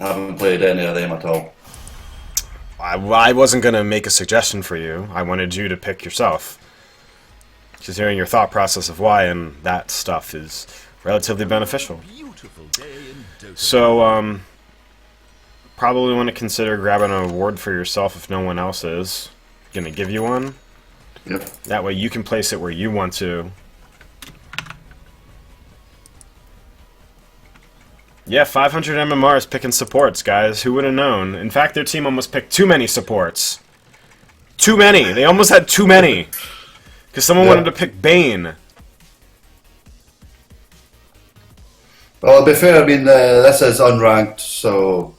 haven't played any of them at all. I wasn't going to make a suggestion for you. I wanted you to pick yourself. Just hearing your thought process of why, and that stuff is relatively beneficial. So, probably want to consider grabbing an award for yourself if no one else is going to give you one. Yep. That way you can place it where you want to. Yeah, 500 MMRs picking supports, guys. Who would have known? In fact, their team almost picked too many supports. Too many! They almost had too many! Because someone wanted to pick Bane. Well, to be fair, I mean, this is unranked, so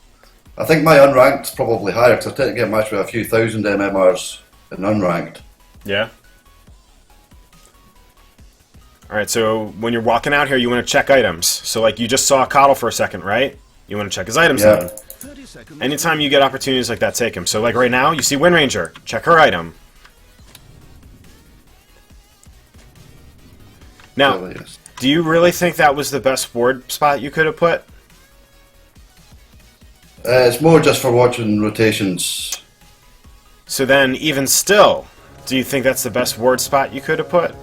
I think my unranked's probably higher, because I tend to get matched with a few thousand MMRs in unranked. Yeah. Alright, so when you're walking out here, you want to check items. So, like, you just saw Coddle for a second, right? You want to check his items then. Anytime you get opportunities like that, take him. So, like, right now, you see Wind Ranger. Check her item. Now, do you really think that was the best ward spot you could have put? It's more just for watching rotations. So then, even still, do you think that's the best ward spot you could have put?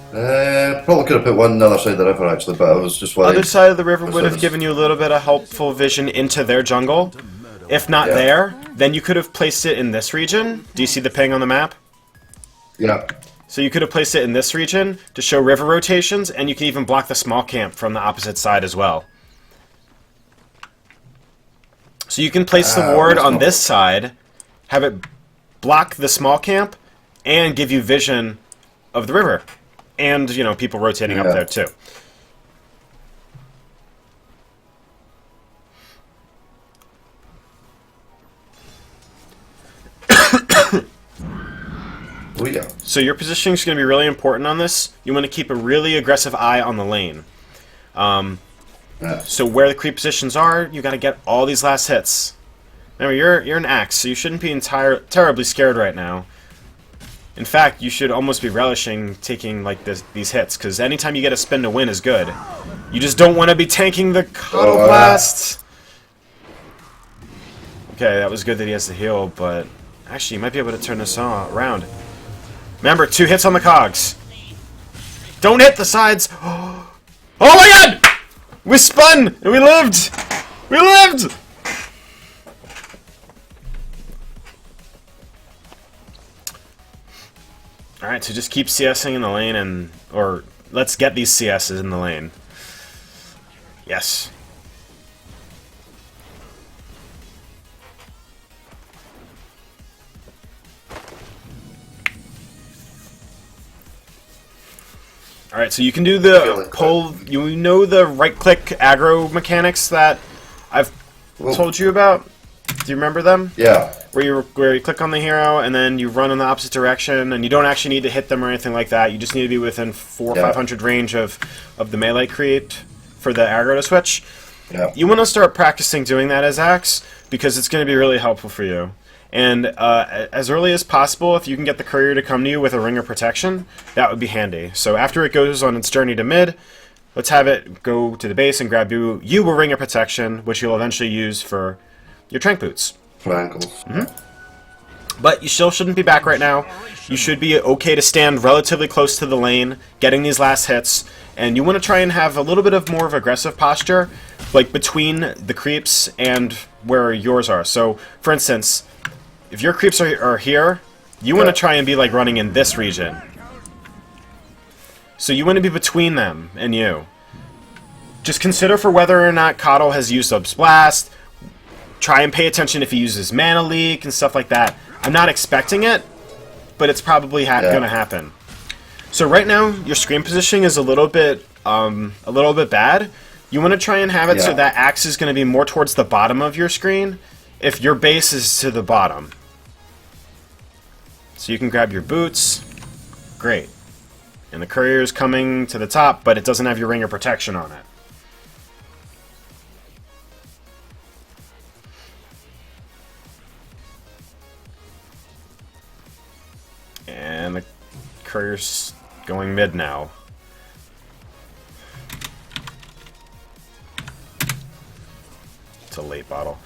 Probably could have put one on the other side of the river, actually, but I was just worried. Other side of the river would have given you a little bit of helpful vision into their jungle. If not there, then you could have placed it in this region. Do you see the ping on the map? Yeah. So you could have placed it in this region to show river rotations, and you can even block the small camp from the opposite side as well. So you can place the ward on this side, have it block the small camp, and give you vision of the river. And, you know, people rotating up there too. Oh, yeah. So your positioning is going to be really important on this. You want to keep a really aggressive eye on the lane. So where the creep positions are, you got to get all these last hits. Remember, you're an Axe, so you shouldn't be terribly scared right now. In fact, you should almost be relishing taking like these hits, because anytime you get a spin to win is good. You just don't want to be tanking the Coddle Blast. Okay, that was good that he has the heal, but actually, you might be able to turn this around. Remember, 2 hits on the cogs. Don't hit the sides. Oh my god! We spun and we lived. We lived. Alright, so just keep CSing in the lane, or let's get these CSs in the lane. Yes. Alright, so you can do the pull, you know the right-click aggro mechanics that I've told you about? Do you remember them? Yeah. Where you click on the hero and then you run in the opposite direction, and you don't actually need to hit them or anything like that. You just need to be within 400 or 500 range of the melee create for the aggro to switch. Yeah. You want to start practicing doing that as Axe, because it's going to be really helpful for you. And as early as possible, if you can get the courier to come to you with a ring of protection, that would be handy. So after it goes on its journey to mid, let's have it go to the base and grab you a ring of protection, which you'll eventually use for your trank boots. For ankles. But you still shouldn't be back right now. You should be okay to stand relatively close to the lane, getting these last hits, and you want to try and have a little bit of more of aggressive posture, like between the creeps and where yours are. So, for instance, if your creeps are here, you want to try and be like running in this region. So you want to be between them and you. Just consider for whether or not Coddle has used Sub's Blast. Try and pay attention if he uses Mana Leak and stuff like that. I'm not expecting it, but it's probably going to happen. So right now, your screen positioning is a little bit bad. You want to try and have it so that Axe is going to be more towards the bottom of your screen if your base is to the bottom. So you can grab your boots. Great. And the courier is coming to the top, but it doesn't have your ring of protection on it. And the courier's going mid now. It's a late bottle.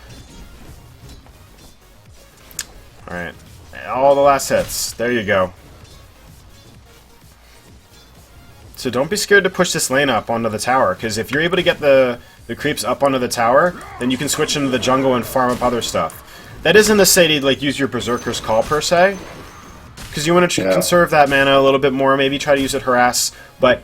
Alright. All the last hits. There you go. So don't be scared to push this lane up onto the tower, because if you're able to get the creeps up onto the tower, then you can switch into the jungle and farm up other stuff. That isn't to say to like use your Berserker's Call per se, because you want to conserve that mana a little bit more, maybe try to use it harass, but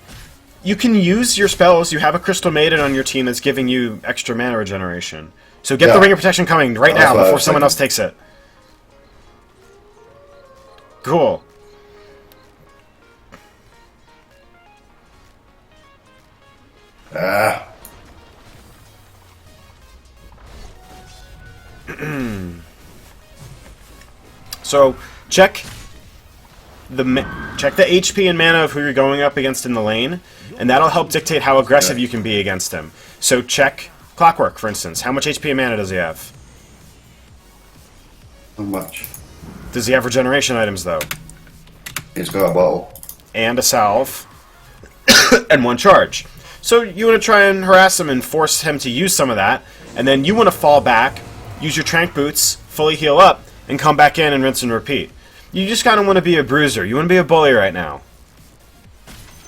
you can use your spells. You have a Crystal Maiden on your team that's giving you extra mana regeneration. So get the Ring of Protection coming right now before someone else takes it. Cool. So check the HP and mana of who you're going up against in the lane, and that'll help dictate how aggressive you can be against him. So check Clockwork, for instance. How much HP and mana does he have? Not much. Does he have regeneration items, though? He's got a bottle. And a salve. And 1 charge. So you want to try and harass him and force him to use some of that, and then you want to fall back, use your Trank Boots, fully heal up, and come back in and rinse and repeat. You just kind of want to be a bruiser. You want to be a bully right now.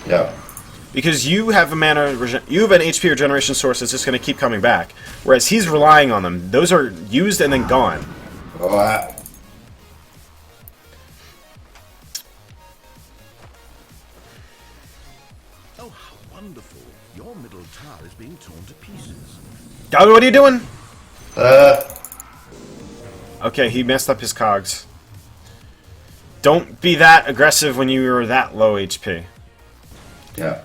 Yeah. Because you have an HP regeneration source that's just going to keep coming back, whereas he's relying on them. Those are used and then gone. Oh, how wonderful. Your middle tower is being torn to pieces. Oh, what are you doing? Okay, he messed up his cogs. Don't be that aggressive when you are that low HP. Yeah.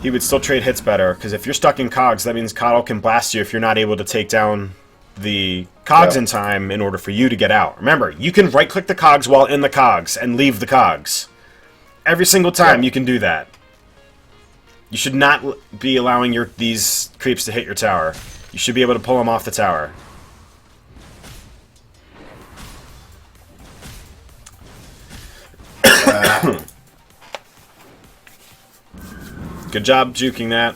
He would still trade hits better, because if you're stuck in cogs, that means Coddle can blast you if you're not able to take down the cogs in time in order for you to get out. Remember, you can right-click the cogs while in the cogs and leave the cogs. Every single time you can do that. You should not be allowing these creeps to hit your tower. You should be able to pull them off the tower. Good job juking that.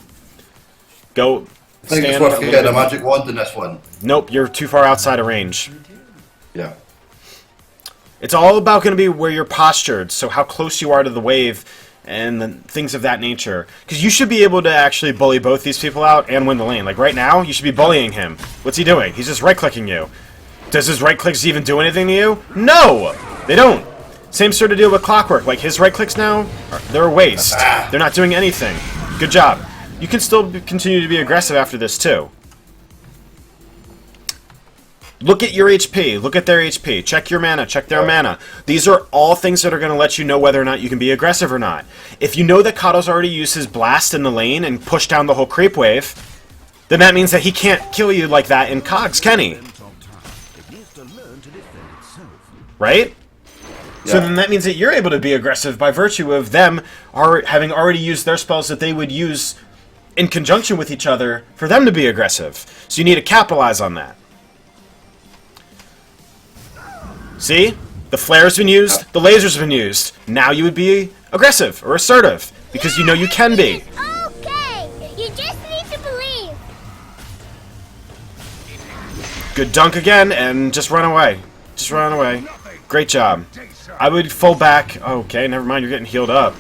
Go. I think it's worth getting a magic wand in this one. Nope, you're too far outside of range. Yeah. It's all about going to be where you're postured, so how close you are to the wave and things of that nature. Because you should be able to actually bully both these people out and win the lane. Like right now, you should be bullying him. What's he doing? He's just right-clicking you. Does his right-clicks even do anything to you? No! They don't. Same sort of deal with Clockwork. Like his right-clicks now, they're a waste. They're not doing anything. Good job. You can still continue to be aggressive after this, too. Look at your HP. Look at their HP. Check your mana. Check their mana. These are all things that are going to let you know whether or not you can be aggressive or not. If you know that Kado's already used his blast in the lane and pushed down the whole creep wave, then that means that he can't kill you like that in cogs, can he? Right? Yeah. So then that means that you're able to be aggressive by virtue of them having already used their spells that they would use in conjunction with each other for them to be aggressive. So you need to capitalize on that. See? The flare's been used, the laser's been used. Now you would be aggressive or assertive, because you know you can be. Okay, you just need to believe. Good dunk again, and just run away. Just run away. Great job. I would full back. Okay, never mind, you're getting healed up.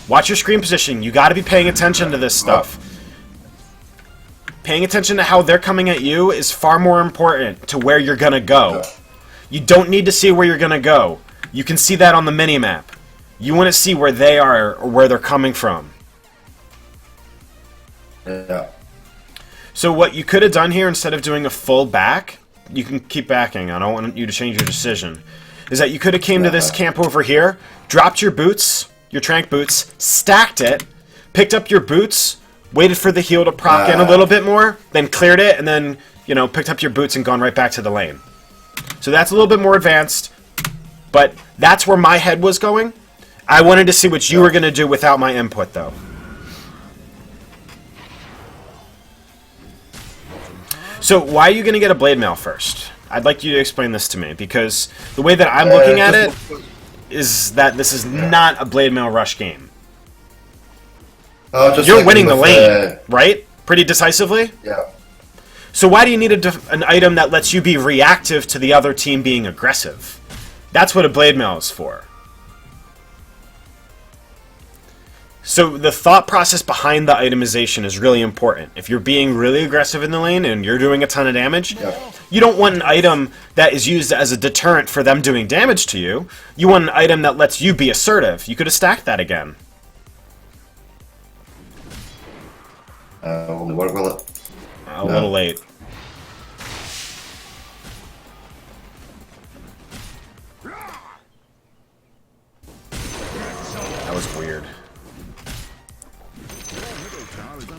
Watch your screen position. You gotta be paying attention to this stuff. Paying attention to how they're coming at you is far more important to where you're gonna go. You don't need to see where you're gonna go. You can see that on the mini-map. You want to see where they are or where they're coming from. Yeah. So what you could have done here, instead of doing a full back, you can keep backing, I don't want you to change your decision, is that you could have came to this camp over here, dropped your boots, your Trank Boots, stacked it, picked up your boots, waited for the heal to proc in a little bit more, then cleared it, and then, you know, picked up your boots and gone right back to the lane. So that's a little bit more advanced, but that's where my head was going. I wanted to see what you were going to do without my input, though. So why are you going to get a Blade Mail first? I'd like you to explain this to me, because the way that I'm looking at it is that this is not a Blade Mail rush game. You're winning the lane, right? Pretty decisively? Yeah. So why do you need an item that lets you be reactive to the other team being aggressive? That's what a blade mail is for. So the thought process behind the itemization is really important. If you're being really aggressive in the lane and you're doing a ton of damage, you don't want an item that is used as a deterrent for them doing damage to you. You want an item that lets you be assertive. You could have stacked that again. Only work will it? A little late. That was weird.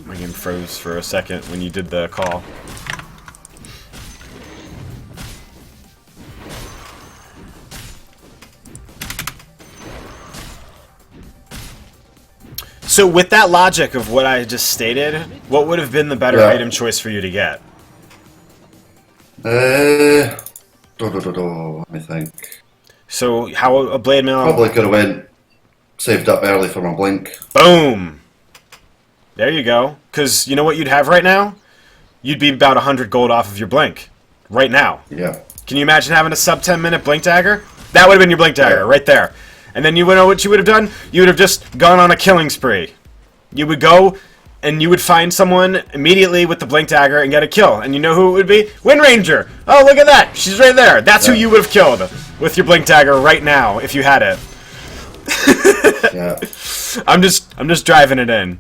My game froze for a second when you did the call. So with that logic of what I just stated, what would have been the better item choice for you to get? Let me think. So how a blade mail? Probably could have went saved up early for my blink. Boom. There you go. Because you know what you'd have right now? You'd be about 100 gold off of your blink. Right now. Yeah. Can you imagine having a sub 10 minute blink dagger? That would have been your blink dagger, right there. And then you would know what you would have done? You would have just gone on a killing spree. You would go and you would find someone immediately with the blink dagger and get a kill. And you know who it would be? Wind Ranger! Oh, look at that! She's right there! That's who you would have killed with your blink dagger right now, if you had it. Yeah. I'm just driving it in.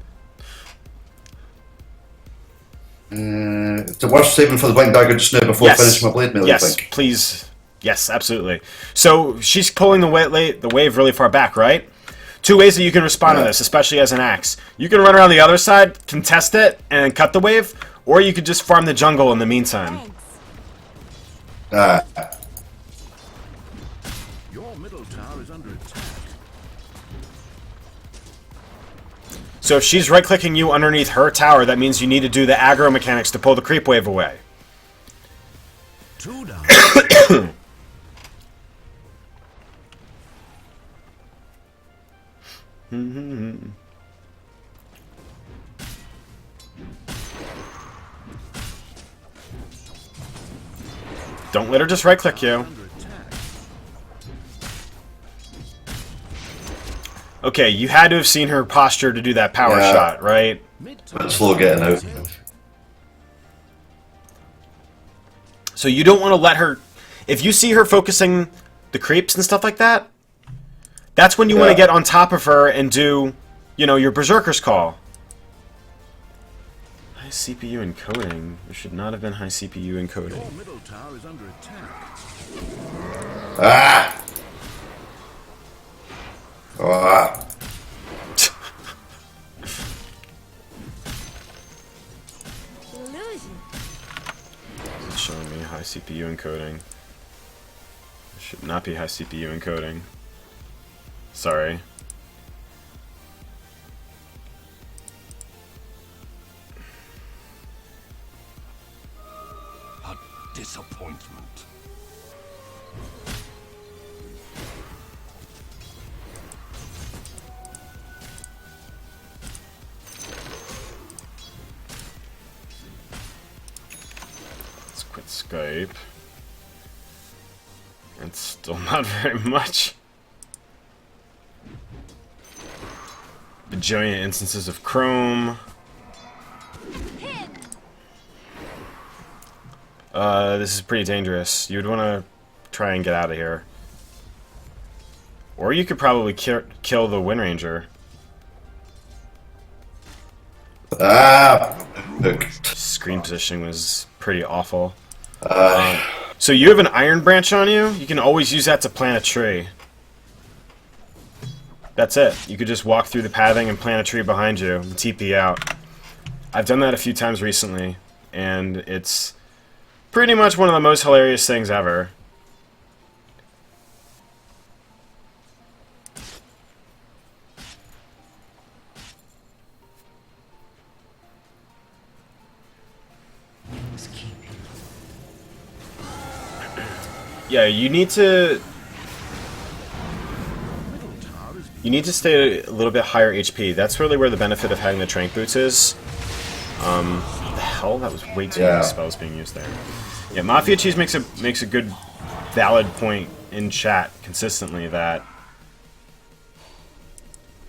It's the worst saving for the blink dagger just now before finishing my blade mail. Yes, please. Yes, absolutely. So she's pulling the wave really far back, right? Two ways that you can respond to this, especially as an axe. You can run around the other side, contest it, and cut the wave, or you could just farm the jungle in the meantime. Your middle tower is under attack. So if she's right-clicking you underneath her tower, that means you need to do the aggro mechanics to pull the creep wave away. 2 down. Don't let her just right-click you. Okay, you had to have seen her posture to do that power shot, right? But slow getting out. So you don't want to let her... If you see her focusing the creeps and stuff like that, that's when you want to get on top of her and do, you know, your Berserker's Call. High CPU encoding. There should not have been high CPU encoding. Your middle tower is under attack. Ah! Ah! Illusion. It's showing me high CPU encoding. There should not be high CPU encoding. Sorry. A disappointment. Let's quit Skype. It's still not very much. Bajillion instances of Chrome. This is pretty dangerous. You'd want to try and get out of here. Or you could probably kill the Wind Ranger. Ah! Look. Screen positioning was pretty awful. So you have an Iron Branch on you? You can always use that to plant a tree. That's it. You could just walk through the pathing and plant a tree behind you and TP out. I've done that a few times recently, and it's pretty much one of the most hilarious things ever. Yeah, you need to You need to stay a little bit higher HP. That's really where the benefit of having the Trank Boots is. What the hell? That was way too many spells being used there. Yeah, Mafia Cheese makes a good, valid point in chat consistently that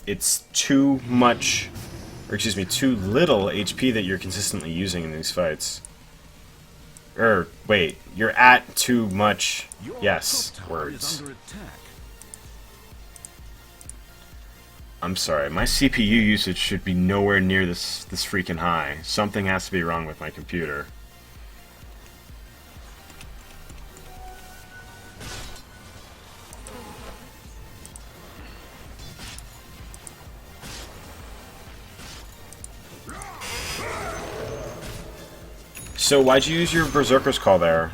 it's too much, or excuse me, too little HP that you're consistently using in these fights. Wait, you're at too much, yes, words. I'm sorry, my CPU usage should be nowhere near this freaking high. Something has to be wrong with my computer. So why'd you use your Berserker's Call there?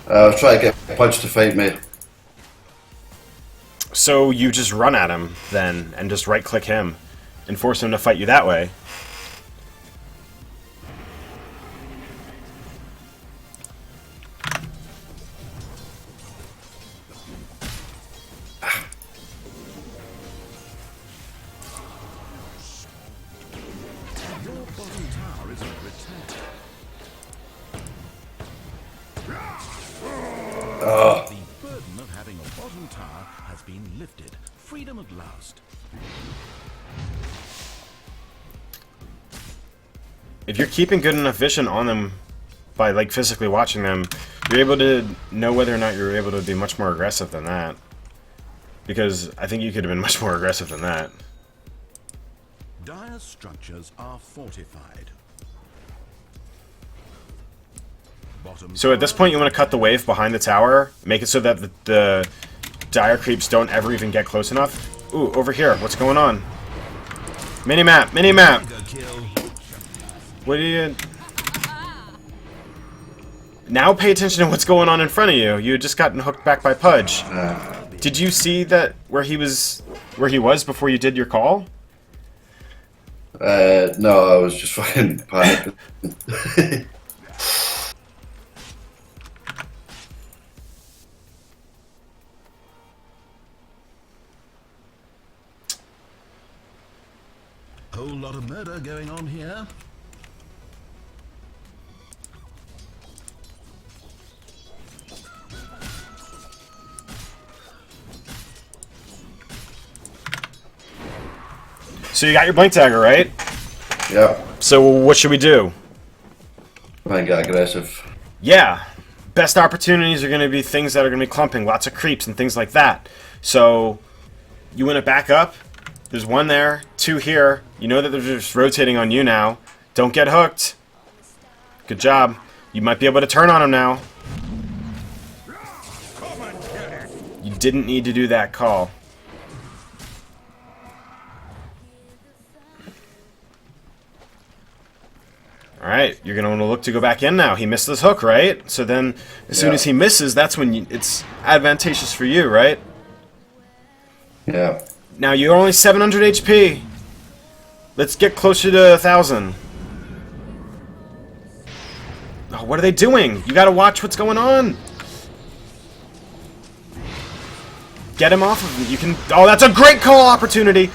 I was trying to get Punch to fight me. So you just run at him, then, and just right-click him, and force him to fight you that way. Your bottom tower is under attack. The burden of having a bottom tower has been lifted. Freedom at last. If you're keeping good enough vision on them by like physically watching them, you're able to know whether or not you're able to be much more aggressive than that. Because I think you could have been much more aggressive than that. Dire structures are fortified. Bottom So at this point you want to cut the wave behind the tower, make it so that the dire creeps don't ever even get close enough. Ooh, over here, what's going on? Minimap, minimap! What are you... Now pay attention to what's going on in front of you. You had just gotten hooked back by Pudge. Did you see that where he was before you did your call? No, I was just fucking panicking. Whole lot of murder going on here. So you got your Blink Dagger, right? Yeah, So what should we do? I get aggressive. Yeah, best opportunities are going to be things that are going to be clumping, lots of creeps and things like that. So you want to back up. There's one there, two here. You know that they're just rotating on you now. Don't get hooked. Good job. You might be able to turn on them now. You didn't need to do that call. Alright, you're going to want to look to go back in now. He missed his hook, right? So then, as soon as he misses, that's when it's advantageous for you, right? Yeah. Now, you're only 700 HP. Let's get closer to 1,000. Oh, what are they doing? You gotta watch what's going on. Get him off of him. You can... Oh, that's a great call opportunity.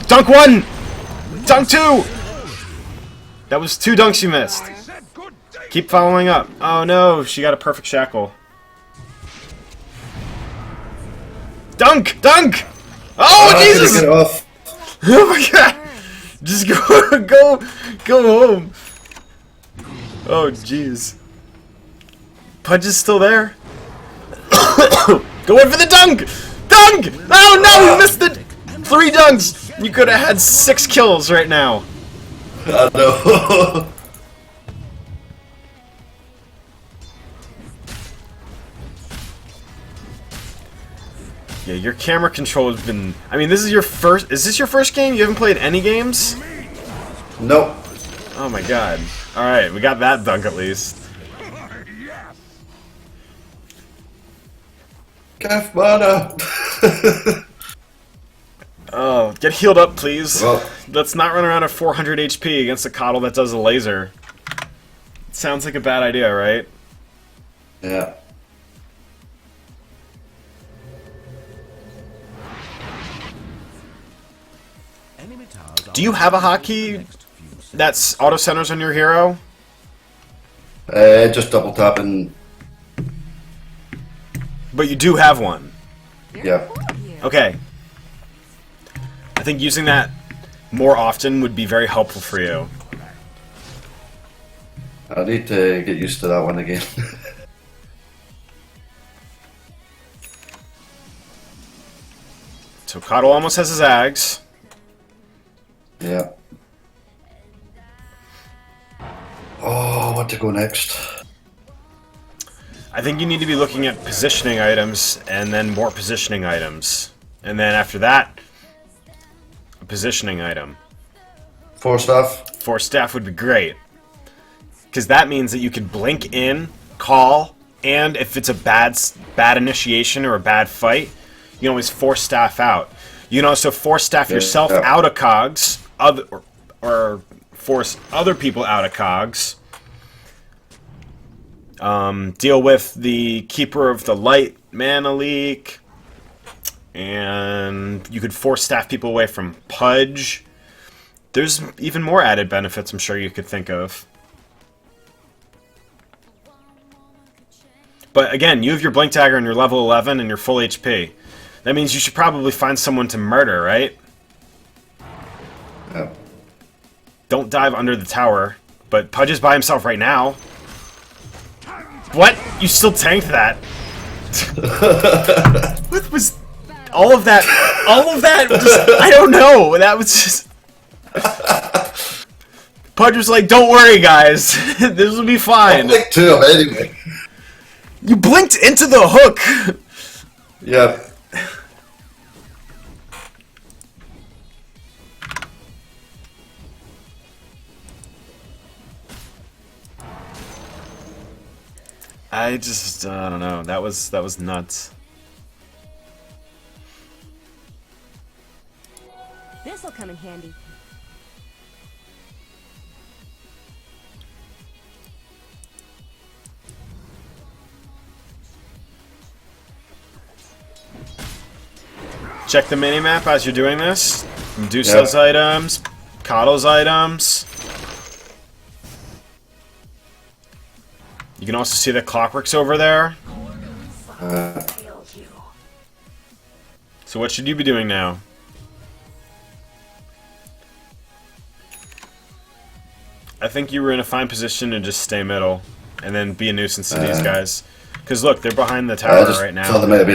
Dunk one. Dunk two. That was 2 dunks you missed. Keep following up. Oh no, she got a perfect shackle. Dunk! Dunk! Oh, Jesus! Get off. Oh my god! Just go home. Oh jeez. Pudge is still there. Go in for the dunk! Dunk! Oh no, you missed it! 3 dunks! You could have had 6 kills right now. I know. Yeah, your camera control has been... I mean, this is your first... Is this your first game? You haven't played any games? Nope. Oh my god. Alright, we got that dunk at least. Calf mana. Oh, get healed up, please. Well. Let's not run around at 400 HP against a coddle that does a laser. Sounds like a bad idea, right? Yeah. Do you have a hotkey that's auto centers on your hero? Just double tapping. But you do have one. Yeah. Okay. I think using that more often would be very helpful for you. I need to get used to that one again. So Coddle almost has his Ags. Yeah. Oh, what to go next? I think you need to be looking at positioning items and then more positioning items. And then after that, a positioning item. 4 staff? 4 staff would be great. Because that means that you can blink in, call, and if it's a bad initiation or a bad fight, you can always force staff out. You can also force staff yourself out of cogs, or force other people out of cogs. Deal with the Keeper of the Light mana leak, and you could force staff people away from Pudge. There's even more added benefits I'm sure you could think of. But again, you have your Blink Dagger and you're level 11 and you're full HP. That means you should probably find someone to murder, right? Yeah. Don't dive under the tower. But Pudge is by himself right now. What? You still tanked that? What was... All of that... All of that just... I don't know. That was just... Pudge was like, don't worry, guys. This will be fine. I'll blink to him anyway. You blinked into the hook! Yeah. I just, I don't know. That was nuts. This'll come in handy. Check the minimap as you're doing this. Medusa's items, Coddle's items. You can also see the Clockwork's over there. So what should you be doing now? I think you were in a fine position to just stay middle and then be a nuisance to these guys. Because look, they're behind the tower right now. Thought there might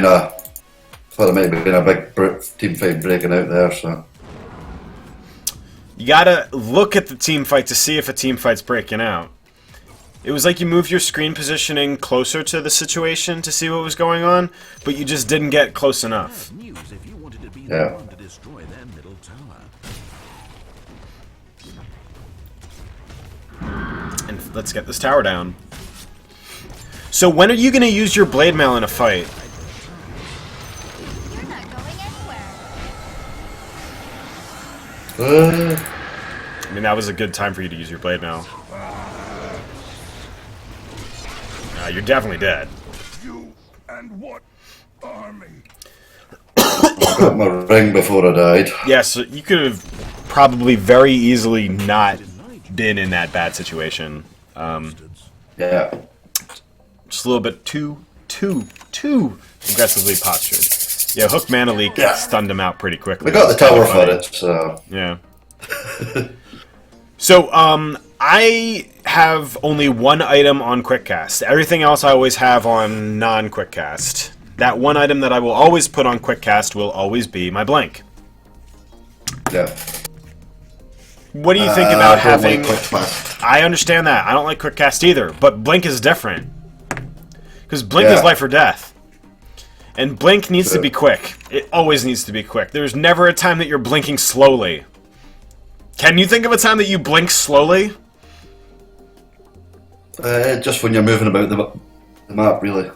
have been a big team fight breaking out there, so. You gotta look at the team fight to see if a team fight's breaking out. It was like you moved your screen positioning closer to the situation to see what was going on, but you just didn't get close enough. News if you wanted to be Yeah. the one to destroy their middle tower. And let's get this tower down. So when are you gonna use your blade mail in a fight? You're not going anywhere. I mean, that was a good time for you to use your blade mail. You're definitely dead. You and what army? Got my ring before I died. Yeah, so you could have probably very easily not been in that bad situation. Yeah. Just a little bit too aggressively postured. Yeah, Hook Mana Leak stunned him out pretty quickly. We got the tower for it, so. Yeah. So, I have only one item on Quickcast. Everything else I always have on non-Quickcast. That one item that I will always put on Quickcast will always be my Blink. Yeah. What do you think about having... Quick fast. I understand that. I don't like Quickcast either, but Blink is different. Because Blink is life or death. And Blink needs to be quick. It always needs to be quick. There's never a time that you're blinking slowly. Can you think of a time that you blink slowly? Just when you're moving about the map, really.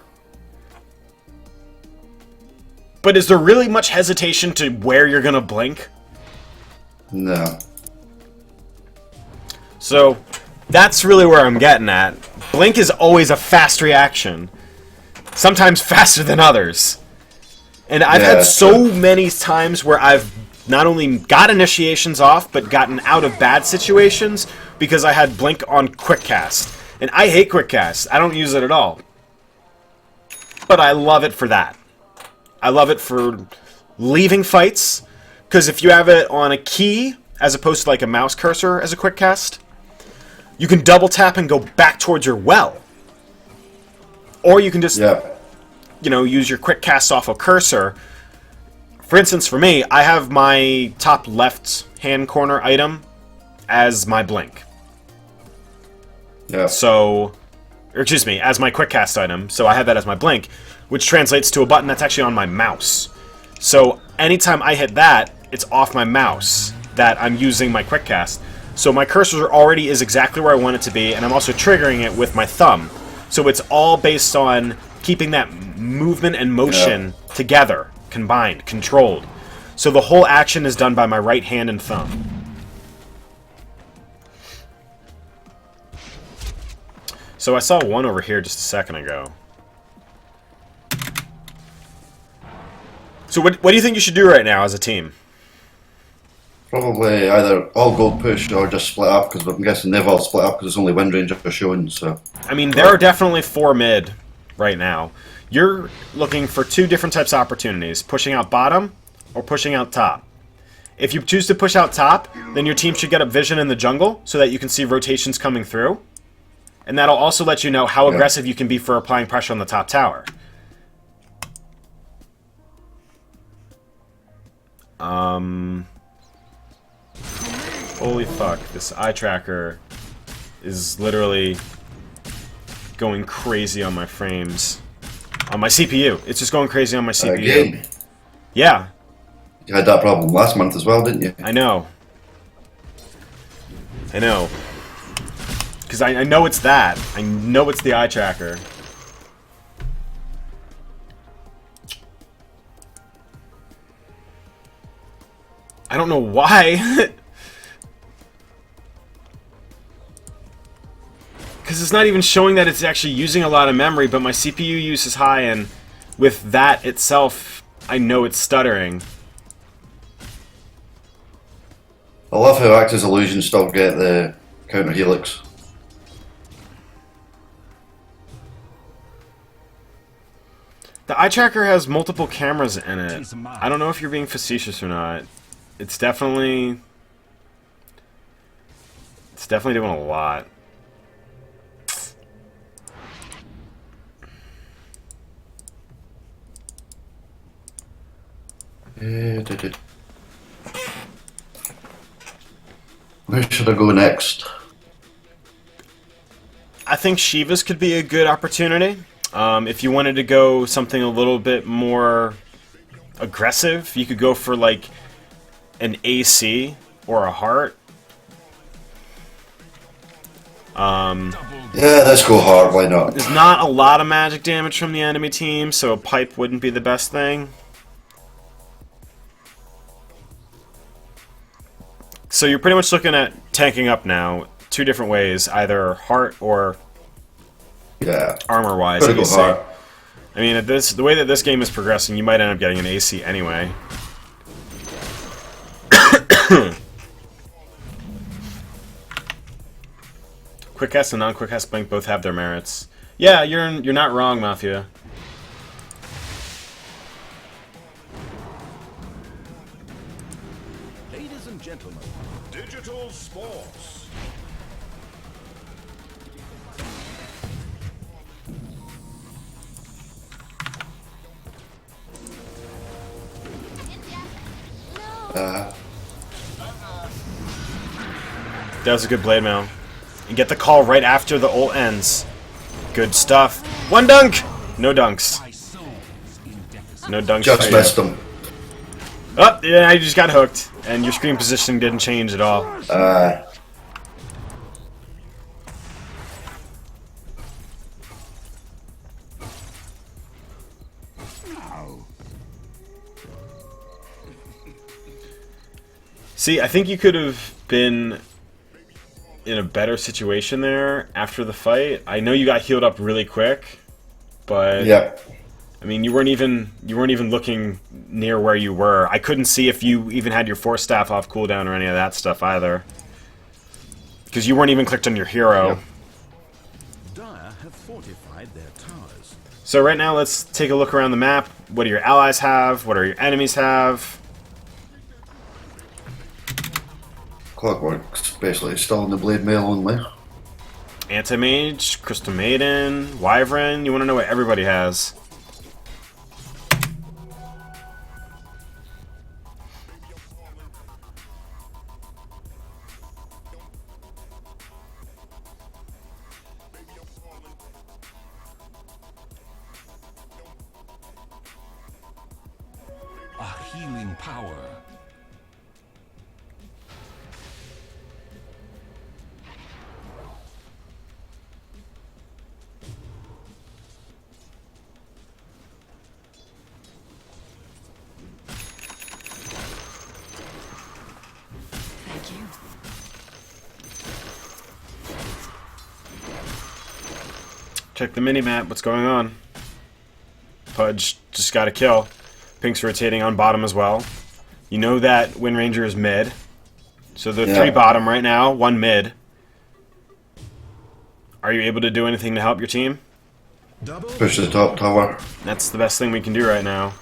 But is there really much hesitation to where you're gonna blink? No. So, that's really where I'm getting at. Blink is always a fast reaction. Sometimes faster than others. And I've had so many times where I've not only got initiations off, but gotten out of bad situations because I had Blink on Quick Cast. And I hate Quick Cast. I don't use it at all. But I love it for that. I love it for leaving fights, because if you have it on a key, as opposed to like a mouse cursor as a Quick Cast, you can double tap and go back towards your well. Or you can just, you know, use your Quick Cast off a cursor. For instance, for me, I have my top left hand corner item as my Blink. Yeah. So, or excuse me, as my Quick Cast item. So I have that as my Blink, which translates to a button that's actually on my mouse. So anytime I hit that, it's off my mouse that I'm using my Quick Cast. So my cursor already is exactly where I want it to be, and I'm also triggering it with my thumb. So it's all based on keeping that movement and motion together, combined, controlled. So the whole action is done by my right hand and thumb. So I saw one over here just a second ago. So what do you think you should do right now as a team? Probably either all gold push or just split up, because I'm guessing they've all split up because it's only Wind Ranger shown. So I mean, there are definitely 4 mid right now. You're looking for 2 different types of opportunities: pushing out bottom or pushing out top. If you choose to push out top, then your team should get up vision in the jungle so that you can see rotations coming through. And that'll also let you know how aggressive you can be for applying pressure on the top tower. Holy fuck, this eye tracker is literally going crazy on my frames. On my CPU. It's just going crazy on my CPU. Again? Yeah. You had that problem last month as well, didn't you? I know. I know. Because I know it's that. I know it's the eye tracker. I don't know why. Because it's not even showing that it's actually using a lot of memory, but my CPU use is high, and with that itself, I know it's stuttering. I love how Axe's illusions still get the counter helix. The eye tracker has multiple cameras in it. I don't know if you're being facetious or not. It's definitely doing a lot. Where should I go next? I think Shiva's could be a good opportunity. If you wanted to go something a little bit more aggressive, you could go for like an AC or a heart. Yeah, let's go hard, why not? There's not a lot of magic damage from the enemy team, so a pipe wouldn't be the best thing. So you're pretty much looking at tanking up now, 2 different ways, either heart or armor-wise. Gotta go hard. I mean, the way that this game is progressing, you might end up getting an AC anyway. Quick cast and non-quick cast blink both have their merits. Yeah, you're not wrong, Mafia. Ladies and gentlemen, Digital sports. That was a good blade mail. And get the call right after the ult ends. Good stuff. 1 dunk! No dunks. No dunks. Just missed them. Oh, yeah, I just got hooked. And your screen positioning didn't change at all. See, I think you could have been in a better situation there after the fight. I know you got healed up really quick, but Yeah. I mean, you weren't even looking near where you were. I couldn't see if you even had your Force Staff off cooldown or any of that stuff either. Because you weren't even clicked on your hero. Yep. Dire have fortified their towers. So right now, let's take a look around the map. What do your allies have? What do your enemies have? Clockwork's basically still in the blade mail only. Anti-Mage, Crystal Maiden, Wyvern. You want to know what everybody has. A healing power. Thank you. Check the mini-map. What's going on? Pudge just got a kill. Pink's rotating on bottom as well. You know that Wind Ranger is mid. So the Yeah. 3 bottom right now, 1 mid. Are you able to do anything to help your team? Push the top tower. That's the best thing we can do right now.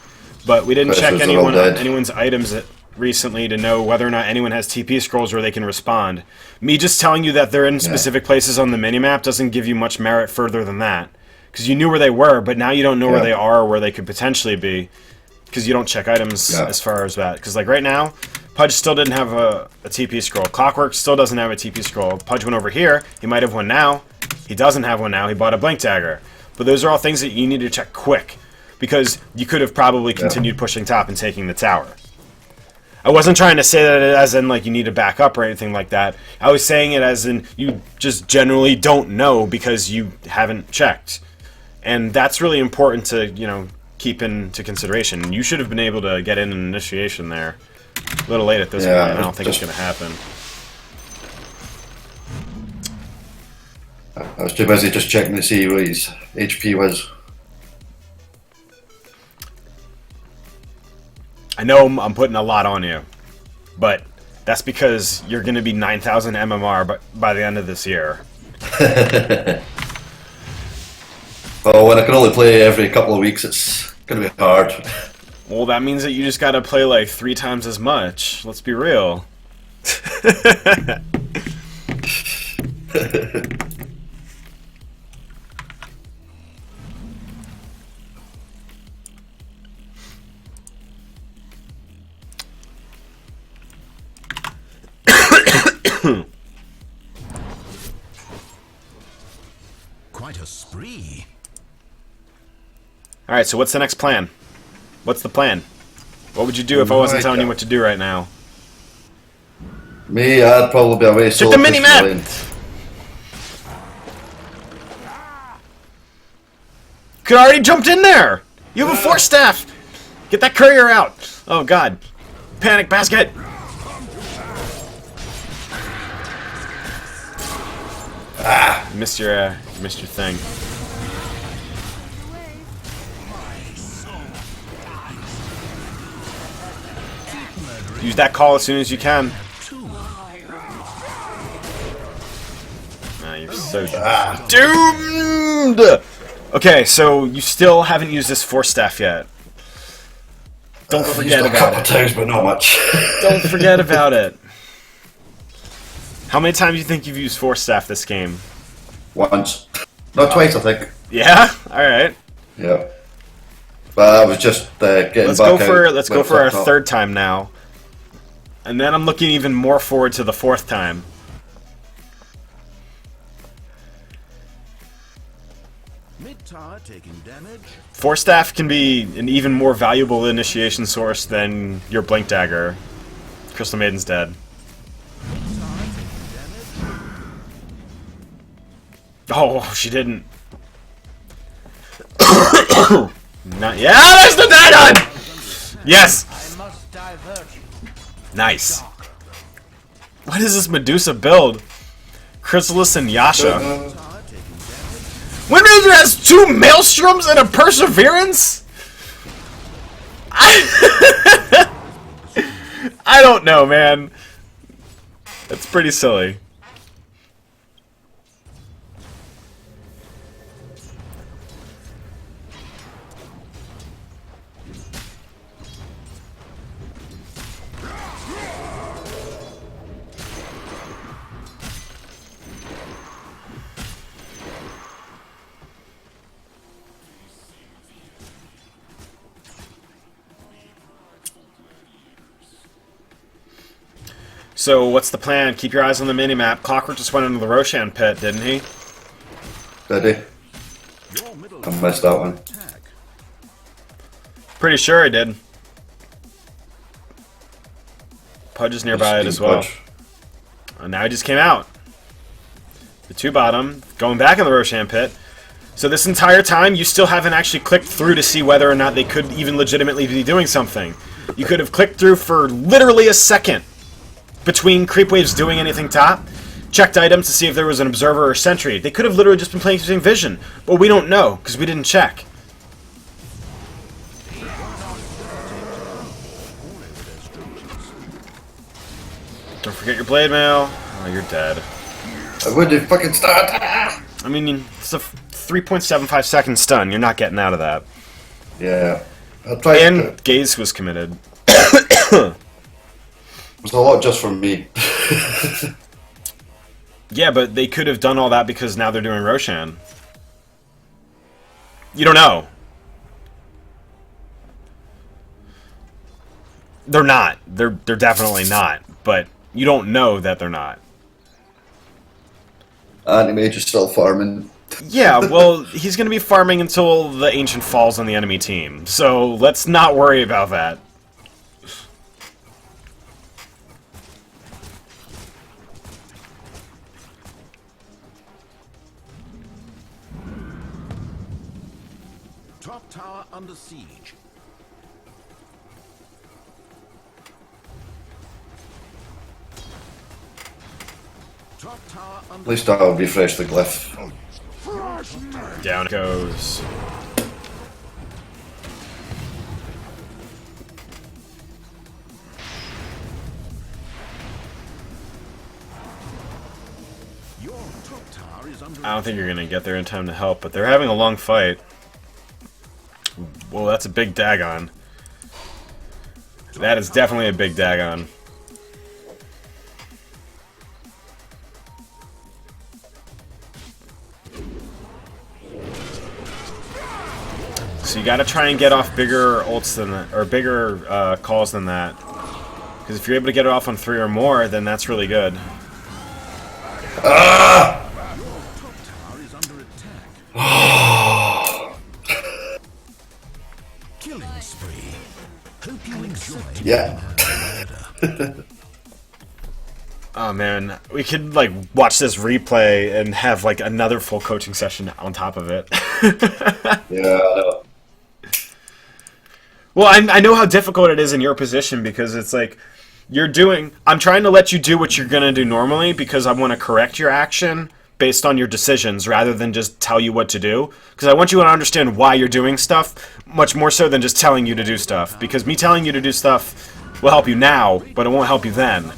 But we didn't Push check is all dead. anyone's items recently to know whether or not anyone has TP scrolls where they can respond. Me just telling you that they're in specific places on the minimap doesn't give you much merit further than that. Because you knew where they were, but now you don't know where they are or where they could potentially be. Because you don't check items as far as that. Because like right now, Pudge still didn't have a TP scroll. Clockwork still doesn't have a TP scroll. Pudge went over here. He might have one now. He doesn't have one now. He bought a Blink Dagger. But those are all things that you need to check quick. Because you could have probably continued pushing top and taking the tower. I wasn't trying to say that as in like you need to back up or anything like that. I was saying it as in you just generally don't know because you haven't checked. And that's really important to, you know, keep into consideration. You should have been able to get in an initiation there. A little late at this point. I don't think it's going to happen. I was too busy just checking to see what his HP was. I know I'm putting a lot on you, but that's because you're going to be 9,000 MMR by the end of this year. Well, when I can only play every couple of weeks, it's going to be hard. Well, that means that you just got to play like 3 times as much. Let's be real. Quite a spree. Alright, so what's the next plan? What's the plan? What would you do if I wasn't telling you what to do right now? Me, I'd probably be away Check solo the mini-map! pushing the lane. Could already jumped in there! You have a Force Staff! Get that courier out! Oh god. Panic basket! You missed your thing. Use that call as soon as you can. Ah, you're so doomed! Okay, so you still haven't used this Force Staff yet. Don't I've used forget it a about couple it. of times, but not much. Don't forget about it. How many times do you think you've used Force Staff this game? Once. Not twice, I think. Yeah? Alright. Yeah. But I was just getting Let's back go for out let's when go I for our fucked up. third time now. And then I'm looking even more forward to the 4th time. Mid tower taking damage. Force Staff can be an even more valuable initiation source than your Blink Dagger. Crystal Maiden's dead. Tower taking damage. Oh, she didn't. Not yeah, there's the dragon! Yes! Nice. What is this Medusa build? Chrysalis and Yasha. Wind Ranger has 2 Maelstroms and a Perseverance? I don't know, man. That's pretty silly. So, what's the plan? Keep your eyes on the minimap. Clockwork just went into the Roshan pit, didn't he? Did he? I missed that one. Pretty sure I did. Pudge is nearby it as well. And now he just came out. The 2 bottom, going back in the Roshan pit. So this entire time, you still haven't actually clicked through to see whether or not they could even legitimately be doing something. You could have clicked through for literally a second between creep waves doing anything top, checked items to see if there was an observer or sentry. They could have literally just been playing using vision, but we don't know because we didn't check. Don't forget your blade mail. Oh, you're dead. I wouldn't fucking start. I mean, it's a 3.75 second stun. You're not getting out of that. Yeah. I tried And Gaze was committed. It was a lot just from me. Yeah, but they could have done all that because now they're doing Roshan. You don't know. They're not. They're definitely not. But you don't know that they're not. Anti-mage is still farming. Yeah, well, he's going to be farming until the Ancient falls on the enemy team. So let's not worry about that. Top tower under siege. Top tower under At least I'll refresh the glyph. Down it goes. Your top tower is under I don't think you're going to get there in time to help, but they're having a long fight. Whoa, that's a big dagon. That is definitely a big dagon. So you gotta try and get off bigger ults than that, or bigger calls than that. Because if you're able to get it off on 3 or more, then that's really good. Ah! top tower is under attack. Killing spree. Hope you enjoyed. Yeah. Oh man, we could like watch this replay and have like another full coaching session on top of it. Yeah, I know. Well, I know how difficult it is in your position because it's like I'm trying to let you do what you're going to do normally because I want to correct your action based on your decisions rather than just tell you what to do. Because I want you to understand why you're doing stuff much more so than just telling you to do stuff. Because me telling you to do stuff will help you now, but it won't help you then.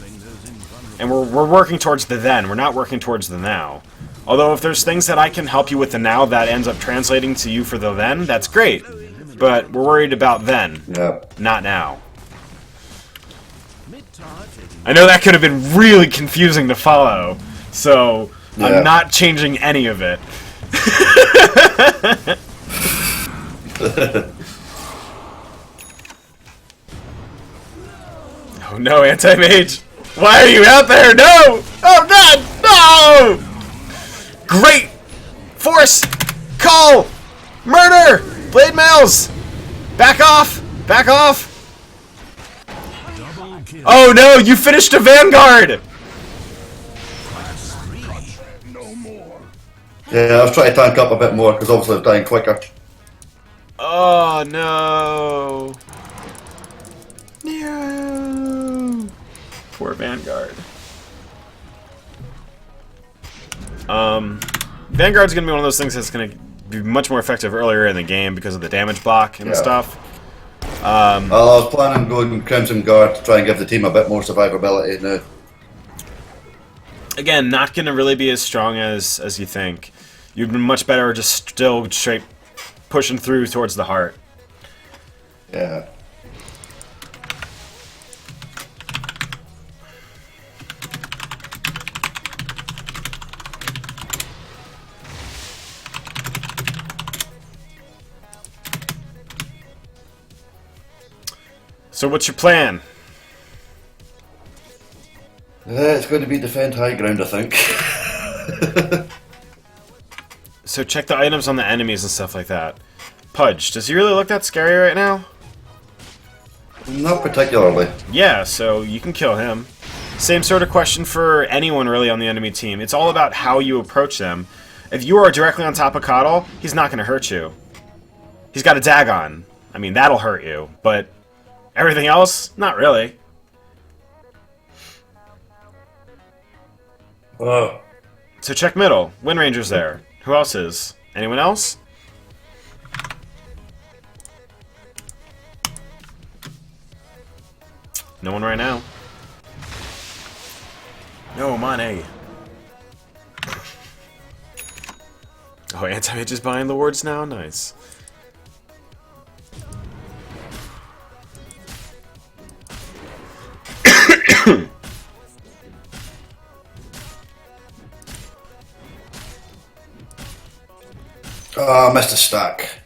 And we're working towards the then. We're not working towards the now. Although if there's things that I can help you with the now that ends up translating to you for the then, that's great. But we're worried about then, Yeah. not now. Mid tower taking I know that could have been really confusing to follow, so Yeah. I'm not changing any of it. Oh no, anti-mage! Why are you out there? No! Oh god! No! Great! Force! Call! Murder! Blade mails! Back off! Back off! double kill. Oh no, you finished a Vanguard! Yeah, I was trying to tank up a bit more because obviously I was dying quicker. Oh no! No! Poor Vanguard. Vanguard's gonna be one of those things that's gonna be much more effective earlier in the game because of the damage block and Yeah. stuff. Well, I was planning on going Crimson Guard to try and give the team a bit more survivability now. Again, not going to really be as strong as you think. You'd been much better just still straight pushing through towards the heart. Yeah. So what's your plan? It's going to be defend high ground, I think. So check the items on the enemies and stuff like that. Pudge, does he really look that scary right now? Not particularly. Yeah, so you can kill him. Same sort of question for anyone really on the enemy team. It's all about how you approach them. If you are directly on top of Coddle, he's not going to hurt you. He's got a Dagon. I mean, that'll hurt you, but everything else, not really. Oh. So check middle. Wind Ranger's there. Who else is? Anyone else? No one right now. No money. Oh, Anti-Mage is buying the wards now? Nice. Oh, I missed a stack.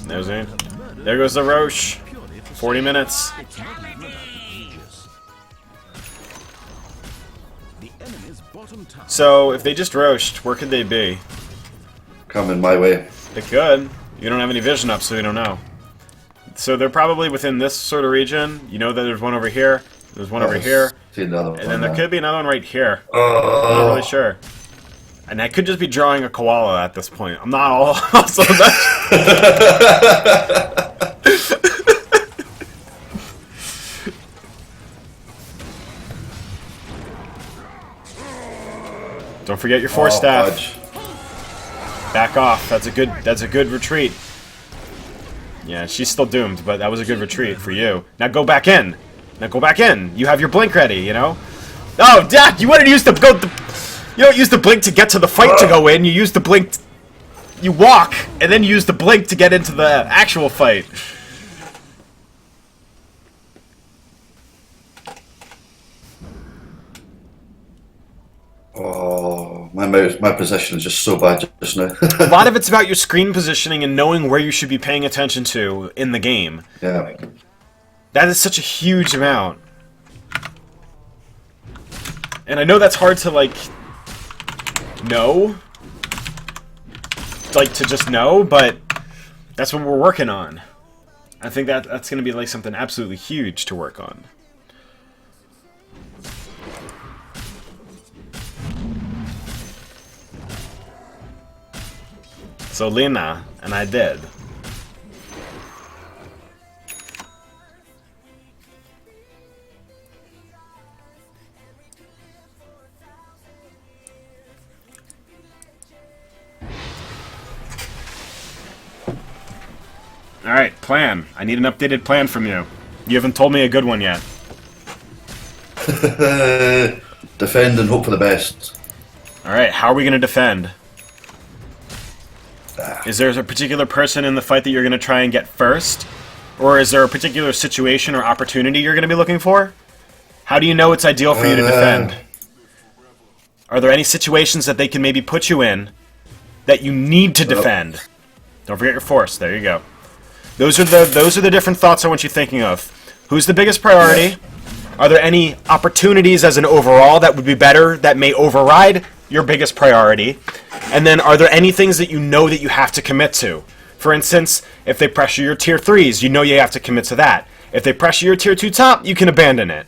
There's he. There goes the Roche. 40 minutes. So, if they just roached, where could they be? Coming my way. They could. You don't have any vision up, so you don't know. So they're probably within this sort of region. You know that there's one over here. There's one over here. See another one. And then there could be another one right here. I'm Oh. not really sure. And I could just be drawing a koala at this point. I'm not all also that. Don't forget your force staff. Fudge. Back off. That's a good retreat. Yeah, she's still doomed, but that was a good retreat for you. Now go back in. Now go back in. You have your blink ready, you know? Oh, Dad, you wanted to use the you don't use the blink to get to the fight to go in. You use the blink. You walk, and then you use the blink to get into the actual fight. Oh, my position is just so bad just now. A lot of it's about your screen positioning and knowing where you should be paying attention to in the game. Yeah. That is such a huge amount. And I know that's hard to, like, know. Like, to just know, but that's what we're working on. I think that's going to be, like, something absolutely huge to work on. So, Lena, and I did. Alright, plan. I need an updated plan from you. You haven't told me a good one yet. Defend and hope for the best. Alright, how are we going to defend? Is there a particular person in the fight that you're going to try and get first? Or is there a particular situation or opportunity you're going to be looking for? How do you know it's ideal for you to defend? Are there any situations that they can maybe put you in that you need to defend? Don't forget your force. There you go. Those are the different thoughts I want you thinking of. Who's the biggest priority? Are there any opportunities as an overall that would be better that may override your biggest priority? And then are there any things that you know that you have to commit to? For instance, if they pressure your tier 3s, you know you have to commit to that. If they pressure your tier 2 top, you can abandon it.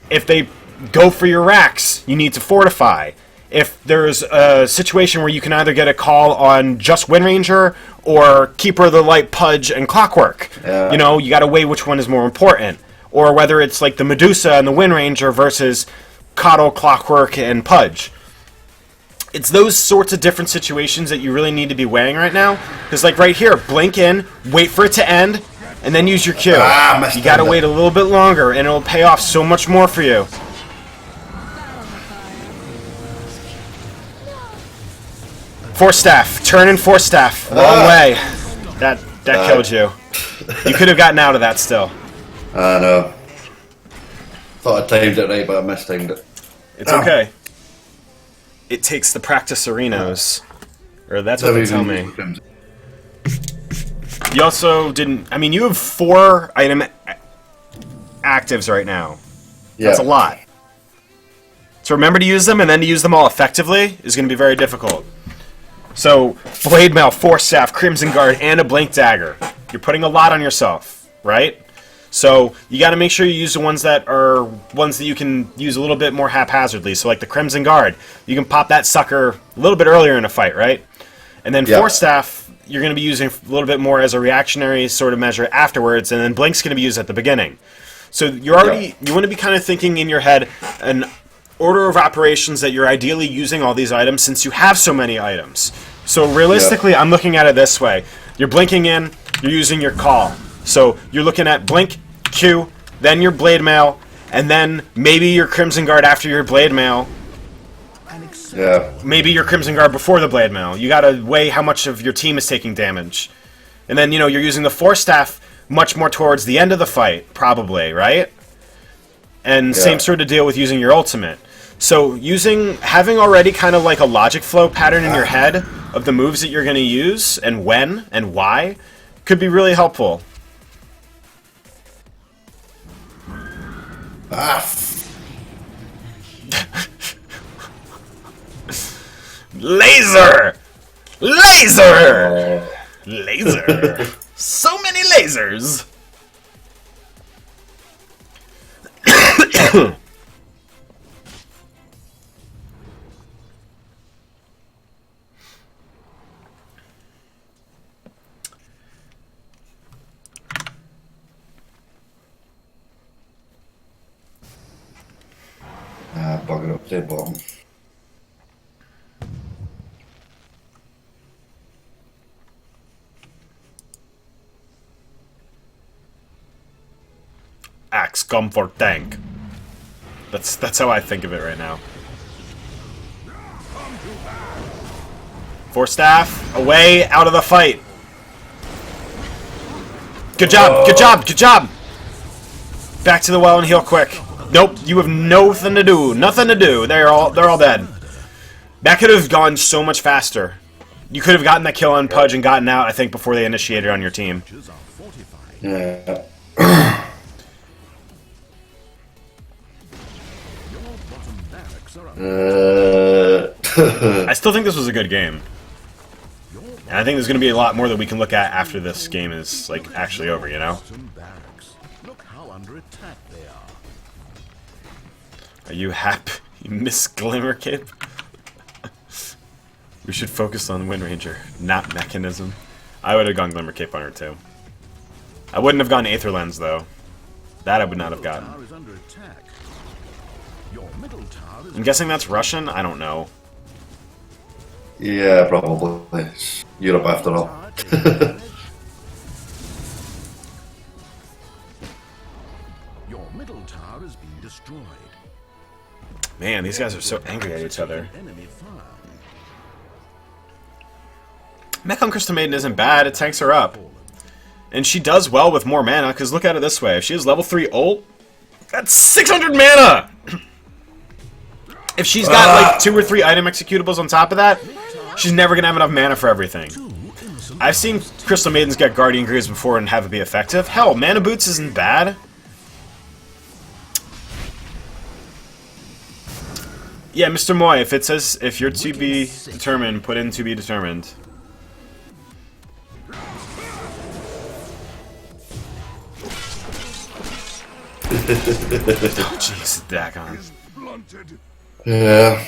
If they go for your racks, you need to fortify. If there's a situation where you can either get a call on just Wind Ranger or Keeper of the Light, Pudge, and Clockwork, you know, you gotta weigh which one is more important. Or whether it's like the Medusa and the Wind Ranger versus Coddle, Clockwork, and Pudge. It's those sorts of different situations that you really need to be weighing right now. Because like right here, blink in, wait for it to end, and then use your Q. Missed You gotta it. wait a little bit longer, and it'll pay off so much more for you. Force staff. Turn and force staff. Wrong way. That killed you. You could have gotten out of that still. I know. Thought I timed it right, but I mistimed it. It's okay. It takes the practice arenas. Or that's what they tell me. You also didn't... I mean, you have 4 item actives right now. Yeah. That's a lot. So remember to use them, and then to use them all effectively is going to be very difficult. So, Blade Mail, Force Staff, Crimson Guard, and a Blink Dagger. You're putting a lot on yourself, right? So, you got to make sure you use the ones that are ones that you can use a little bit more haphazardly. So, like the Crimson Guard, you can pop that sucker a little bit earlier in a fight, right? And then Force Staff, you're going to be using a little bit more as a reactionary sort of measure afterwards, and then Blink's going to be used at the beginning. So, you want to be kind of thinking in your head an order of operations that you're ideally using all these items since you have so many items. So realistically, I'm looking at it this way. You're blinking in, you're using your call. So you're looking at blink, Q, then your blade mail, and then maybe your Crimson Guard after your blade mail. Yeah. Maybe your Crimson Guard before the blade mail. You gotta weigh how much of your team is taking damage. And then, you're using the Force Staff much more towards the end of the fight, probably, right? And same sort of deal with using your ultimate. So having already kind of like a logic flow pattern in your head of the moves that you're going to use and when and why could be really helpful. Laser! Laser! Laser! So many lasers! Bugger up the bottom. Axe come for tank. That's how I think of it right now. Force staff, away, out of the fight. Good job, good job, good job! Back to the well and heal quick. Nope, you have nothing to do. Nothing to do. They're all dead. That could have gone so much faster. You could have gotten that kill on Pudge and gotten out, I think, before they initiated on your team. Yeah. I still think this was a good game. And I think there's going to be a lot more that we can look at after this game is, like, actually over, you know? Look how under attack they are. Are you happy, you Miss Glimmer Cape? We should focus on Wind Ranger, not Mechanism. I would have gone Glimmer Cape on her too. I wouldn't have gone Aether Lens though. That I would not have gotten. I'm guessing that's Russian? I don't know. Yeah, probably. It's Europe after all. Your middle tower has been destroyed. Man, these guys are so angry at each other. Enemy fire. Mech on Crystal Maiden isn't bad, it tanks her up. And she does well with more mana, because look at it this way. If she has level 3 ult, that's 600 mana! If she's got like 2 or 3 item executables on top of that, she's never going to have enough mana for everything. I've seen Crystal Maidens get Guardian Greaves before and have it be effective. Hell, Mana Boots isn't bad. Yeah, Mr. Moy, if it says, if you're to be determined, put in to be determined. Oh, jeez, daggone. Yeah.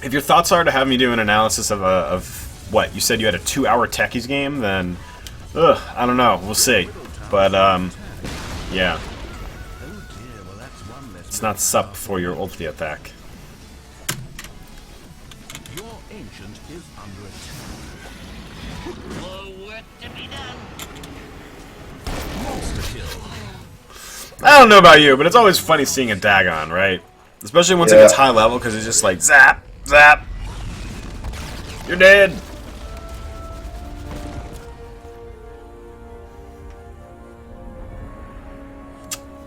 If your thoughts are to have me do an analysis of what, you said you had a 2-hour Techies game, then, I don't know, we'll see. But, yeah. It's not sup for your ulti attack. Your ancient is under attack. Monster kill. I don't know about you, but it's always funny seeing a Dagon, right? Especially once it Yeah. gets high level, because it's just like, zap, zap. You're dead.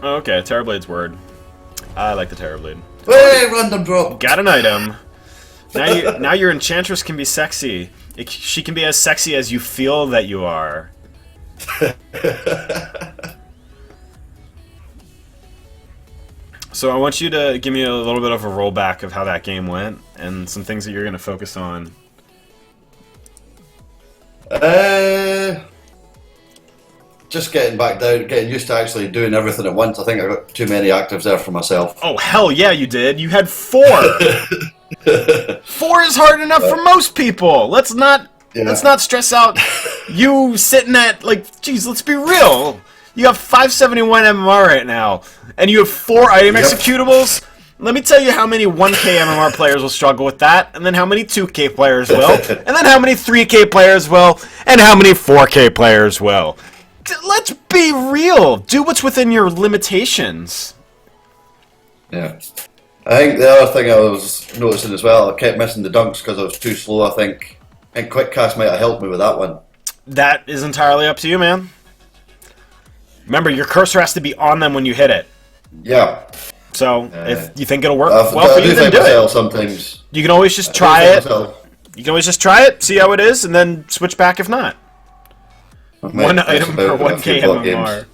Okay, Terrorblade's word. I like the Terrorblade. Hey, random drop. Got an item. Now your Enchantress can be sexy. She can be as sexy as you feel that you are. So I want you to give me a little bit of a rollback of how that game went and some things that you're going to focus on. Just getting back down, getting used to actually doing everything at once. I think I got too many actives there for myself. Oh, hell yeah, you did. You had 4. 4 is hard enough for most people. Let's not stress out you sitting at, like, geez, let's be real. You have 571 MMR right now, and you have 4 item executables. Let me tell you how many 1K MMR players will struggle with that, and then how many 2K players will, and then how many 3K players will, and how many 4K players will. Let's be real. Do what's within your limitations. Yeah. I think the other thing I was noticing as well, I kept missing the dunks because I was too slow, I think. And quick cast might have helped me with that one. That is entirely up to you, man. Remember, your cursor has to be on them when you hit it. Yeah. So, if you think it'll work I well for do you, then think do myself it. sometimes. You can always just I do try think it. myself. You can always just try it, see how it is, and then switch back if not. I might One mess item per about with a few 1K block MMR.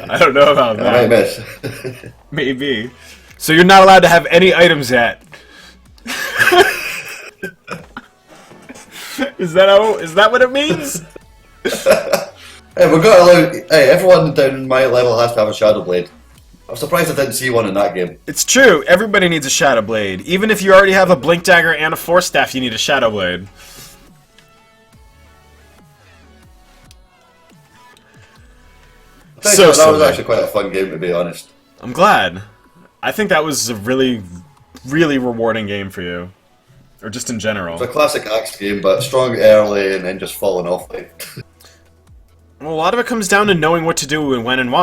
I don't know about I might that. miss. Maybe. So you're not allowed to have any items yet. Is that what it means? Hey, we've got to allow. Hey, everyone down my level has to have a Shadow Blade. I'm surprised I didn't see one in that game. It's true. Everybody needs a Shadow Blade. Even if you already have a Blink Dagger and a Force Staff, you need a Shadow Blade. That was actually quite a fun game, to be honest. I'm glad. I think that was a really, really rewarding game for you. Or just in general. It's a classic Axe game, but strong early and then just falling off. Like. Well, a lot of it comes down to knowing what to do and when and why.